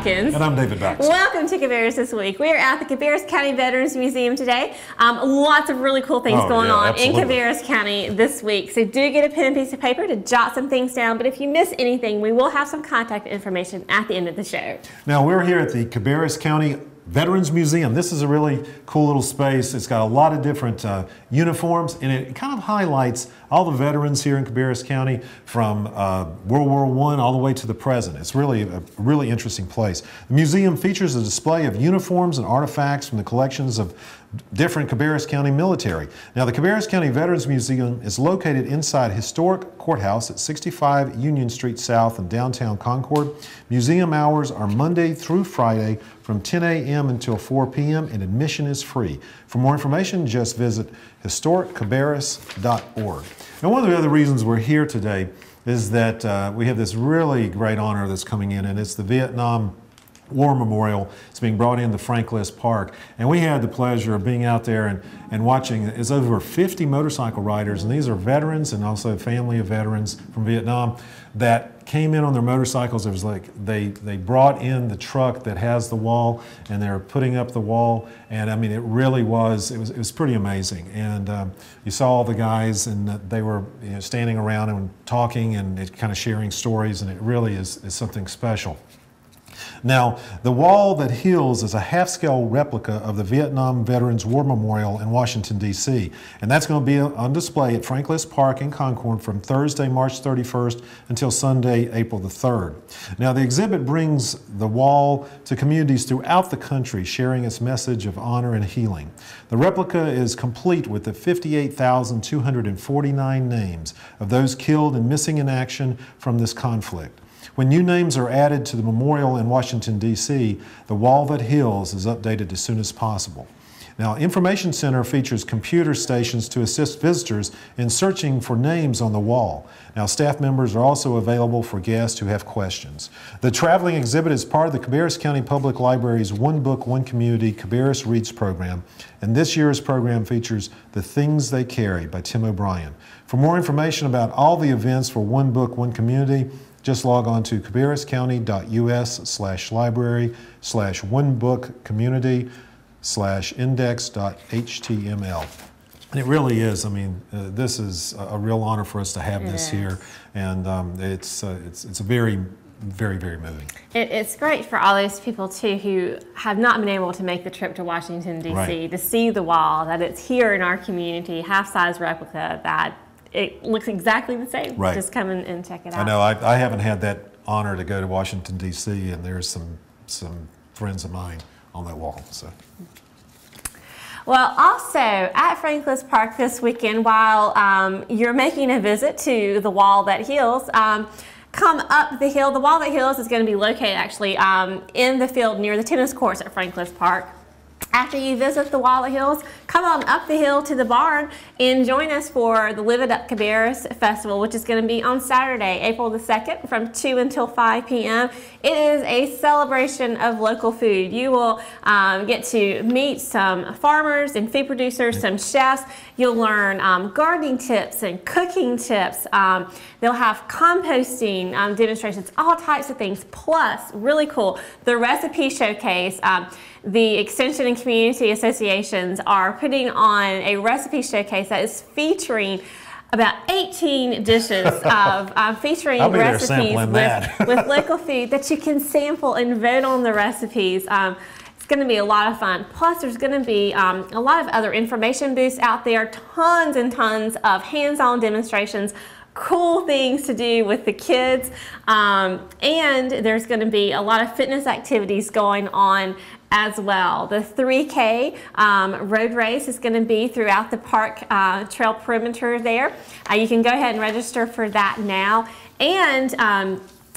Watkins. And I'm David Baxter. Welcome to Cabarrus this week. We are at the Cabarrus County Veterans Museum today. Lots of really cool things going on absolutely. in Cabarrus County this week. So do get a pen and piece of paper to jot some things down. But if you miss anything, we will have some contact information at the end of the show. Now we're here at the Cabarrus County Veterans Museum. This is a really cool little space. It's got a lot of different uniforms, and it kind of highlights all the veterans here in Cabarrus County from World War I all the way to the present. It's really a really interesting place. The museum features a display of uniforms and artifacts from the collections of different Cabarrus County military. Now, the Cabarrus County Veterans Museum is located inside historic courthouse at 65 Union Street South in downtown Concord. Museum hours are Monday through Friday from 10 a.m. until 4 p.m. and admission is free. For more information, just visit historiccabarrus.org. Now, one of the other reasons we're here today is that we have this really great honor that's coming in, and it's the Vietnam War Memorial. It's being brought into Franklin Park, and we had the pleasure of being out there and watching. It's over 50 motorcycle riders, and these are veterans and also a family of veterans from Vietnam that came in on their motorcycles. It was like they brought in the truck that has the wall, and they're putting up the wall, and I mean it really was it was pretty amazing. And you saw all the guys, and they were standing around and talking and kind of sharing stories, and it really is something special. Now, the wall that heals is a half-scale replica of the Vietnam Veterans War Memorial in Washington, D.C., and that's going to be on display at Franklin Park in Concord from Thursday, March 31st until Sunday, April the 3rd. Now, the exhibit brings the wall to communities throughout the country, sharing its message of honor and healing. The replica is complete with the 58,249 names of those killed and missing in action from this conflict. When new names are added to the memorial in Washington, D.C., the wall that heals is updated as soon as possible. Now, Information Center features computer stations to assist visitors in searching for names on the wall. Now, staff members are also available for guests who have questions. The traveling exhibit is part of the Cabarrus County Public Library's One Book, One Community Cabarrus Reads program, and this year's program features The Things They Carry by Tim O'Brien. For more information about all the events for One Book, One Community, just log on to cabarruscounty.us/library/onebookcommunity/index.html. And it really is, I mean, this is a real honor for us to have this here, and it's a very, very, very moving. It's great for all those people, too, who have not been able to make the trip to Washington, D.C., to see the wall, that it's here in our community, half-size replica, that it looks exactly the same. Right. Just come and check it out. I know. I haven't had that honor to go to Washington, D.C., and there's some friends of mine on that wall. So. Well, also at Franklin Park this weekend, while you're making a visit to the Wall That Heals, come up the hill. The Wall That Heals is going to be located actually in the field near the tennis courts at Franklin Park. After you visit the Wall That Heals, come on up the hill to the barn and join us for the Live It Up Cabarrus Festival, which is going to be on Saturday, April the 2nd from 2 until 5 p.m. It is a celebration of local food. You will get to meet some farmers and food producers, some chefs. You'll learn gardening tips and cooking tips. They'll have composting demonstrations, all types of things. Plus, really cool, the recipe showcase. The Extension and Community Associations are putting on a recipe showcase that is featuring about 18 dishes of featuring recipes with local food that you can sample and vote on the recipes. It's going to be a lot of fun. Plus, there's going to be a lot of other information booths out there, tons and tons of hands-on demonstrations, cool things to do with the kids, and there's going to be a lot of fitness activities going on as well. The 3K road race is going to be throughout the park trail perimeter there. You can go ahead and register for that now. And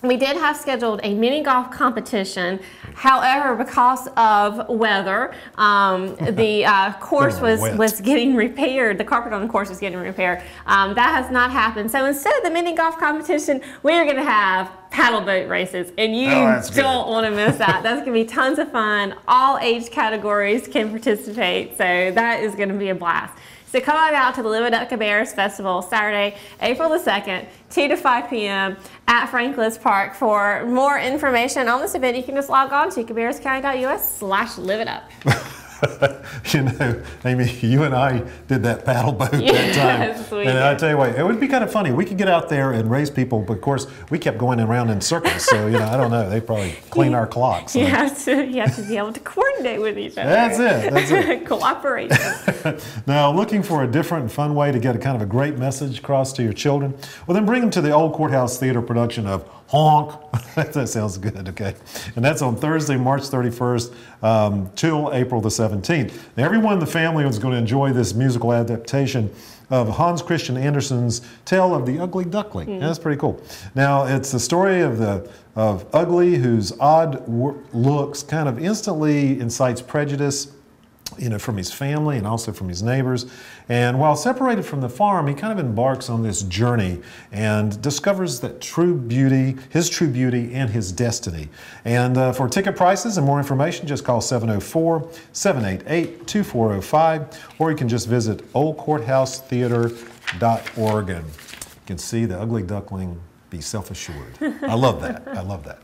we did have scheduled a mini golf competition. However, because of weather, the course was getting repaired. The carpet on the course was getting repaired. That has not happened. So instead of the mini golf competition, we are going to have paddle boat races, and you don't want to miss that. That's going to be tons of fun. All age categories can participate, so that is going to be a blast. So come on out to the Live It Up Cabarrus Festival, Saturday, April the 2nd, 2 to 5 p.m. at Franklin's Park. For more information on this event, you can just log on to cabarruscounty.us/liveitup. You know, Amy, you and I did that paddle boat that time. And I tell you what, it would be kind of funny. We could get out there and raise people, but of course, we kept going around in circles. So, you know, I don't know. They probably clean our clocks. You have to be able to coordinate with each other. That's it. That's it. Cooperation. Now, looking for a different and fun way to get a kind of a great message across to your children? Well, then bring them to the Old Courthouse Theater production of Honk. That sounds good, okay. And that's on Thursday, March 31st till April the 17th. Now, everyone in the family is going to enjoy this musical adaptation of Hans Christian Andersen's Tale of the Ugly Duckling. That's pretty cool. Now, it's the story of Ugly, whose odd looks kind of instantly incites prejudice, you know, from his family and also from his neighbors. And while separated from the farm, he kind of embarks on this journey and discovers that his true beauty and his destiny. And for ticket prices and more information, just call 704-788-2405, or you can just visit oldcourthousetheater.org, and you can see the ugly duckling be self-assured. I love that. I love that.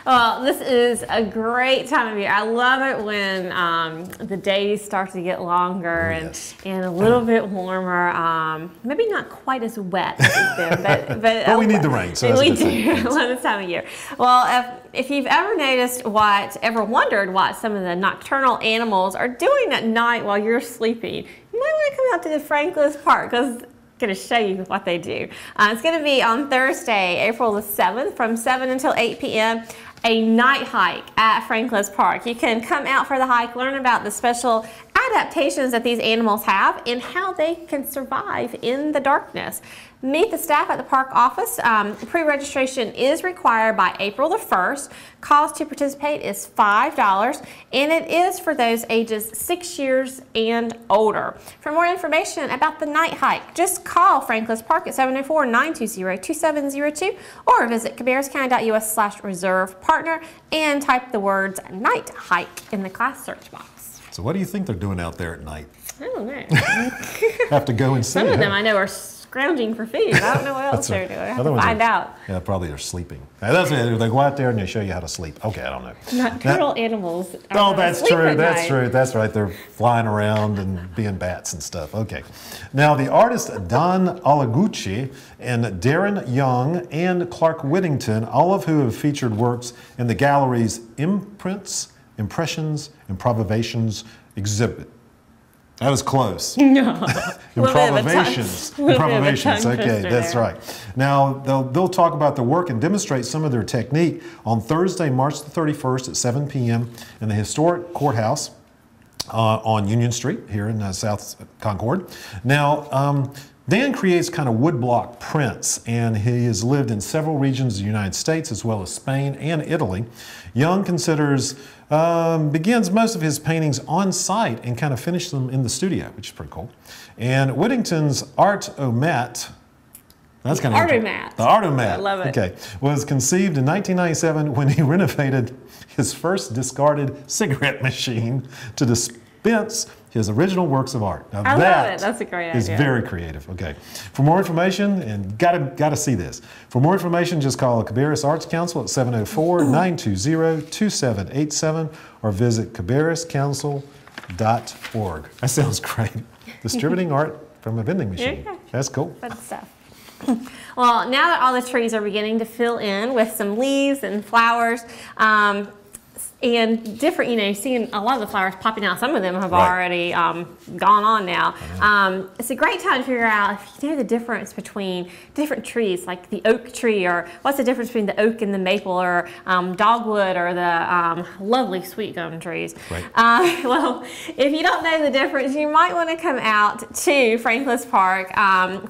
Well, this is a great time of year. I love it when the days start to get longer and a little bit warmer. Maybe not quite as wet as it's been, but we need the rain. So we do. I love this time of year. Well, if you've ever wondered what some of the nocturnal animals are doing at night while you're sleeping, you might want to come out to the Franklin's Park, because going to show you what they do. It's going to be on Thursday, April the 7th from 7 until 8 p.m. a night hike at Franklin's Park. You can come out for the hike, learn about the special adaptations that these animals have and how they can survive in the darkness. Meet the staff at the park office. Pre-registration is required by April the 1st. Cost to participate is $5, and it is for those ages 6 years and older. For more information about the night hike, just call Franklin's Park at 704-920-2702 or visit cabarruscounty.us/reserve partner and type the words night hike in the class search box. So what do you think they're doing out there at night? I don't know. Have to go and see. Some of them I know are scrounging for food. I don't know what else they're doing. I have to find out. Yeah, probably they're sleeping. That's it. They go out there and they show you how to sleep. Okay, I don't know. Nocturnal animals. Oh, that's true. That's true. That's right. They're flying around and being bats and stuff. Okay. Now, the artists Don Olaguchi and Darren Young and Clark Whittington, all of who have featured works in the gallery's Imprints, Impressions, Improvisations exhibit. That was close. No. Improvisations. Improvisations. Okay, that's right. Now, they'll talk about their work and demonstrate some of their technique on Thursday, March the 31st at 7 p.m. in the historic courthouse on Union Street here in South Concord. Now, Dan creates kind of woodblock prints, and he has lived in several regions of the United States as well as Spain and Italy. Young begins most of his paintings on site and kind of finishes them in the studio, which is pretty cool. And Whittington's Art-O-Mat, that's kind of Art-O-Mat. The Art-O-Mat. I love it. Okay, was conceived in 1997 when he renovated his first discarded cigarette machine to dispense his original works of art. Now, I love it. That's a great idea. It's very creative. Okay. For more information, and gotta see this. For more information, just call the Cabarrus Arts Council at 704-920-2787 or visit cabarruscouncil.org. That sounds great. Distributing art from a vending machine. Okay. That's cool. Fun stuff. Well, now that all the trees are beginning to fill in with some leaves and flowers, and different, seeing a lot of the flowers popping out. Some of them have already gone on now. It's a great time to figure out if you know the difference between different trees, like the oak tree, or what's the difference between the oak and the maple, or dogwood, or the lovely sweet gum trees. Right. Well, if you don't know the difference, you might want to come out to Franklin's Park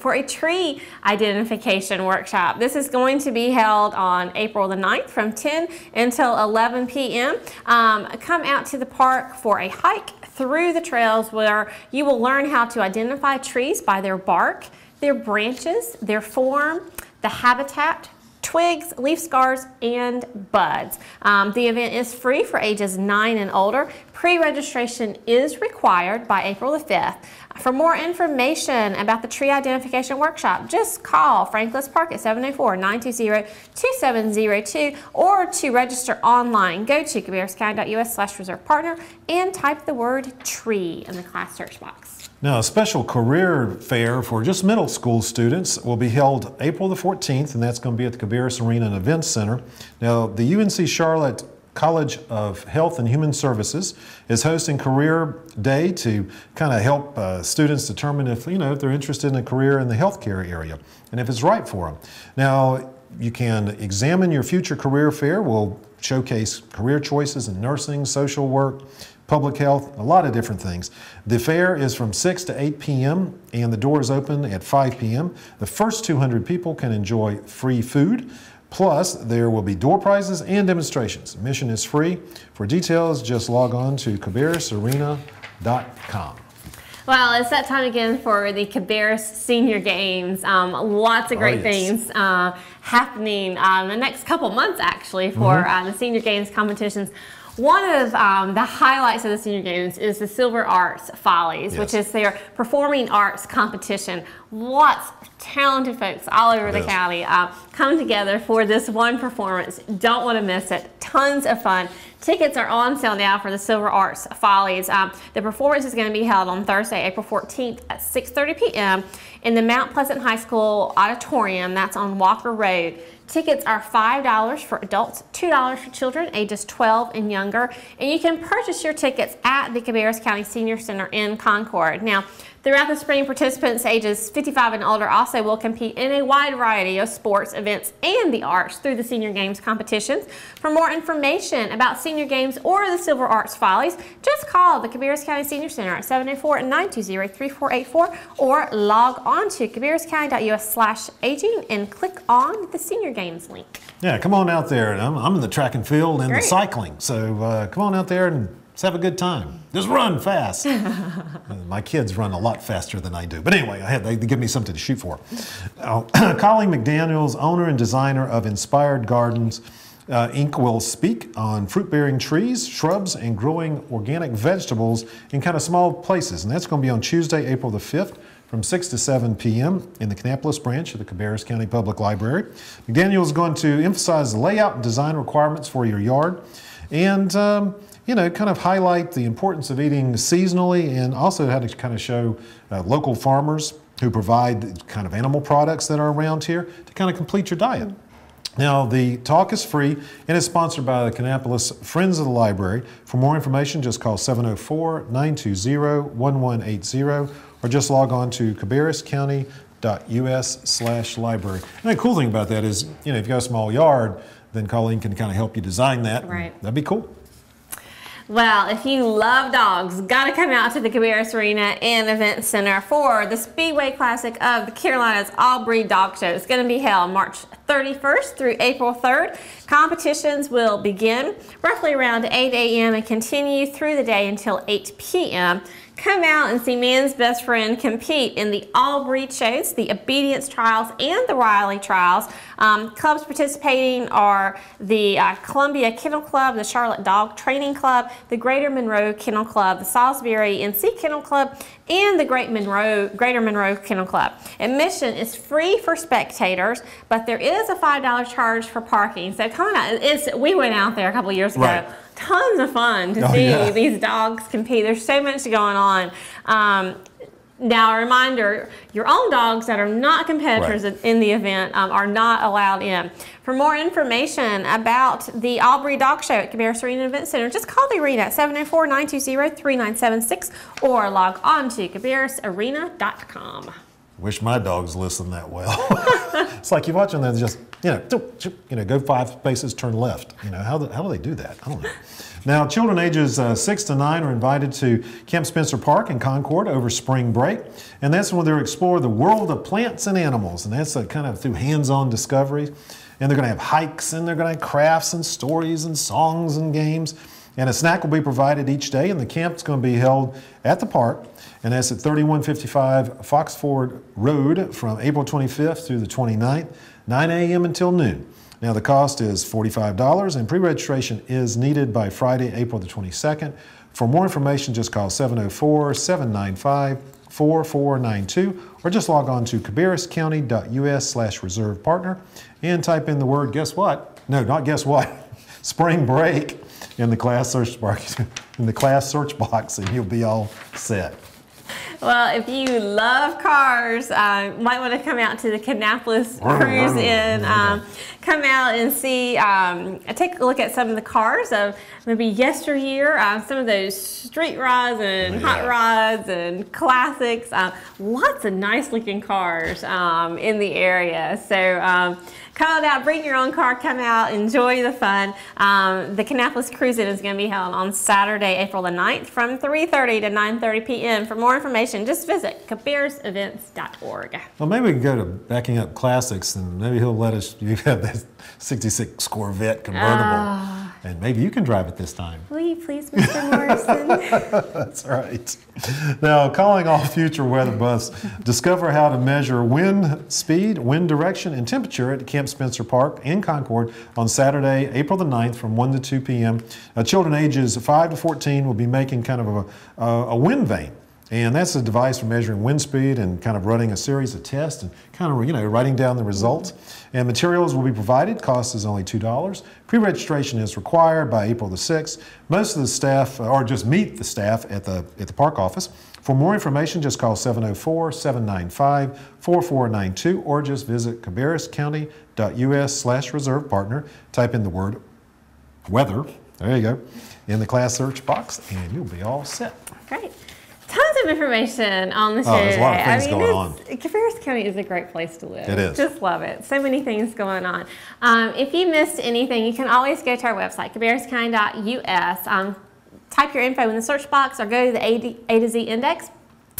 for a tree identification workshop. This is going to be held on April the 9th from 10 until 11 p.m. Come out to the park for a hike through the trails where you will learn how to identify trees by their bark, their branches, their form, the habitat, twigs, leaf scars, and buds. The event is free for ages 9 and older. Pre-registration is required by April the 5th. For more information about the tree identification workshop, just call Franklin's Park at 704-920-2702, or to register online, go to cabarruscounty.us/reserve partner and type the word tree in the class search box. Now, a special career fair for just middle school students will be held April the 14th, and that's going to be at the Cabarrus Arena and Events Center. Now, the UNC Charlotte College of Health and Human Services is hosting Career Day to kind of help students determine if they're interested in a career in the healthcare area and if it's right for them. Now, you can examine your future career fair. We'll showcase career choices in nursing, social work, public health, a lot of different things. The fair is from 6 to 8 p.m. and the doors open at 5 p.m. The first 200 people can enjoy free food. Plus, there will be door prizes and demonstrations. Admission is free. For details, just log on to cabarrusarena.com. Well, it's that time again for the Cabarrus Senior Games. Lots of great things happening the next couple months, actually, for the Senior Games competitions. One of the highlights of the Senior Games is the Silver Arts Follies, which is their performing arts competition. Lots of talented folks all over the county come together for this one performance. Don't want to miss it. Tons of fun. Tickets are on sale now for the Silver Arts Follies. The performance is going to be held on Thursday, April 14th at 6:30 p.m. in the Mount Pleasant High School Auditorium. That's on Walker Road. Tickets are $5 for adults, $2 for children ages 12 and younger, and you can purchase your tickets at the Cabarrus County Senior Center in Concord. Now, throughout the spring, participants ages 55 and older also will compete in a wide variety of sports, events, and the arts through the Senior Games competitions. For more information about Senior Games or the Silver Arts Follies, just call the Cabarrus County Senior Center at 704-920-3484 or log on to cabarruscounty.us/aging and click on the Senior Games link. Yeah, come on out there. I'm in the track and field and the cycling, so come on out there and let's have a good time. Just run fast. My kids run a lot faster than I do. But anyway, they give me something to shoot for. Colleen McDaniels, owner and designer of Inspired Gardens, Inc. will speak on fruit-bearing trees, shrubs, and growing organic vegetables in kind of small places. And that's going to be on Tuesday, April the 5th from 6 to 7 p.m. in the Kannapolis branch of the Cabarrus County Public Library. McDaniel is going to emphasize the layout and design requirements for your yard and kind of highlight the importance of eating seasonally, and also how to kind of show local farmers who provide kind of animal products that are around here to kind of complete your diet. Now, the talk is free and is sponsored by the Kannapolis Friends of the Library. For more information, just call 704-920-1180 or just log on to cabarruscounty.us/library. And the cool thing about that is, if you've got a small yard, then Colleen can kind of help you design that. Right. That'd be cool. Well, if you love dogs, got to come out to the Cabarrus Arena and Event Center for the Speedway Classic of the Carolinas All-Breed Dog Show. It's going to be held March 31st through April 3rd. Competitions will begin roughly around 8 a.m. and continue through the day until 8 p.m. Come out and see man's best friend compete in the all-breed shows, the Obedience Trials, and the Riley Trials. Clubs participating are the Columbia Kennel Club, the Charlotte Dog Training Club, the Greater Monroe Kennel Club, the Salisbury NC Kennel Club, and the Greater Monroe Kennel Club. Admission is free for spectators, but there is a $5 charge for parking. So come on out. We went out there a couple years ago. Right. Tons of fun to see these dogs compete. There's so much going on. Now, a reminder, your own dogs that are not competitors in the event are not allowed in. For more information about the All-Breed Dog Show at Cabarrus Arena Event Center, just call the arena at 704-920-3976 or log on to cabarrusarena.com. Wish my dogs listened that well. It's like you're watching them just, go 5 spaces, turn left. How do they do that? I don't know. Now, children ages 6 to 9 are invited to Camp Spencer Park in Concord over spring break. And that's when they'll explore the world of plants and animals. And that's kind of through hands-on discoveries. And they're going to have hikes, and they're going to have crafts and stories and songs and games. And a snack will be provided each day, and the camp's going to be held at the park. And that's at 3155 Foxford Road from April 25th through the 29th, 9 a.m. until noon. Now, the cost is $45, and pre-registration is needed by Friday, April the 22nd. For more information, just call 704-795-4555. 4492, or just log on to cabarruscounty.us/reserve partner and type in the word, guess what? No, not guess what. Spring break in the class search box, and you'll be all set. Well, if you love cars, might want to come out to the Kannapolis Cruise and come out and see, take a look at some of the cars of maybe yesteryear, some of those street rods and hot rods and classics. Lots of nice looking cars in the area. So come out, bring your own car, come out, enjoy the fun. The Kannapolis Cruise is going to be held on Saturday, April the 9th from 3:30 to 9:30 p.m. For more information, just visit cabarrusevents.org. Well, maybe we can go to Backing Up Classics, and maybe he'll let us, you have that 66 Corvette convertible, and maybe you can drive it this time. Will you please, Mr. Morrison? That's right. Now, calling all future weather buffs, discover how to measure wind speed, wind direction, and temperature at Camp Spencer Park in Concord on Saturday, April the 9th from 1 to 2 p.m. Children ages 5 to 14 will be making kind of a wind vane. And that's a device for measuring wind speed and kind of running a series of tests and kind of, writing down the results. And materials will be provided. Cost is only $2. Pre-registration is required by April the 6th. Most of the staff, or just meet the staff at the park office. For more information, just call 704-795-4492 or just visit cabarruscounty.us/reserve partner. Type in the word weather, there you go, in the class search box, and you'll be all set. Great. Tons of information on the show. There's a lot of things going on. Cabarrus County is a great place to live. It is. Just love it. So many things going on. If you missed anything, you can always go to our website, cabarruscounty.us. Type your info in the search box or go to the A to Z index.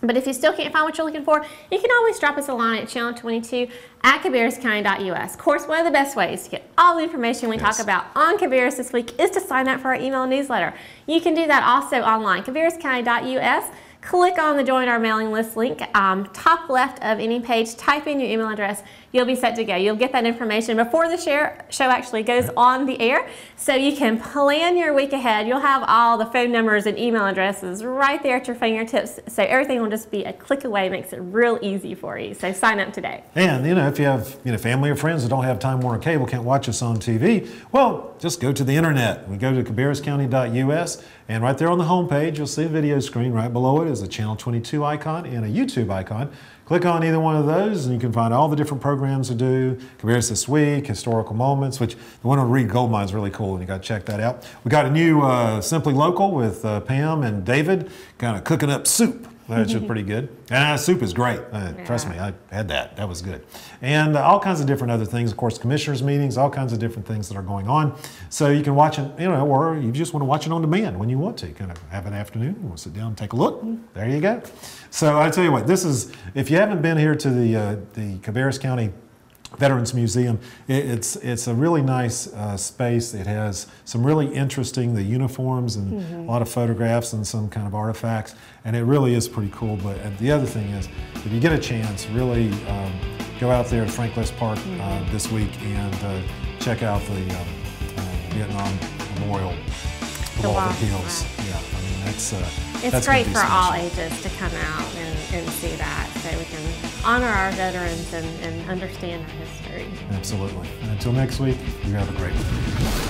But if you still can't find what you're looking for, you can always drop us a line at channel22@cabarruscounty.us. Of course, one of the best ways to get all the information we talk about on Cabarrus this week is to sign up for our email newsletter. You can do that also online, cabarruscounty.us. Click on the Join Our Mailing List link, top left of any page, type in your email address, you'll be set to go. You'll get that information before the show actually goes on the air, so you can plan your week ahead. You'll have all the phone numbers and email addresses right there at your fingertips, so everything will just be a click away. Makes it real easy for you, so sign up today. And if you have family or friends that don't have Time Warner Cable, can't watch us on TV, well, just go to the internet. We go to cabarruscounty.us, and right there on the home page, you'll see a video screen. Right below it is a Channel 22 icon and a YouTube icon. Click on either one of those and you can find all the different programs to do. Cabarrus This Week, Historical Moments, which the one on Reed Goldmine is really cool and you got to check that out. We got a new Simply Local with Pam and David kind of cooking up soup. Which is pretty good. And soup is great. Trust me, I had that. That was good. And all kinds of different other things. Of course, commissioners' meetings, all kinds of different things that are going on. So you can watch it, or you just want to watch it on demand when you want to. Kind of have an afternoon, you want to sit down and take a look. There you go. So I tell you what, this is, if you haven't been here to the Cabarrus County Veterans Museum, it's a really nice space. It has some really interesting, the uniforms and a lot of photographs and some kind of artifacts, and it really is pretty cool. But the other thing is, if you get a chance, really go out there to Franklin Park this week and check out the Vietnam Memorial, the Wall that Heals. Yeah, I mean it's great for all ages to come out and see that, so we can honor our veterans and understand our history. Absolutely. And until next week, you have a great one.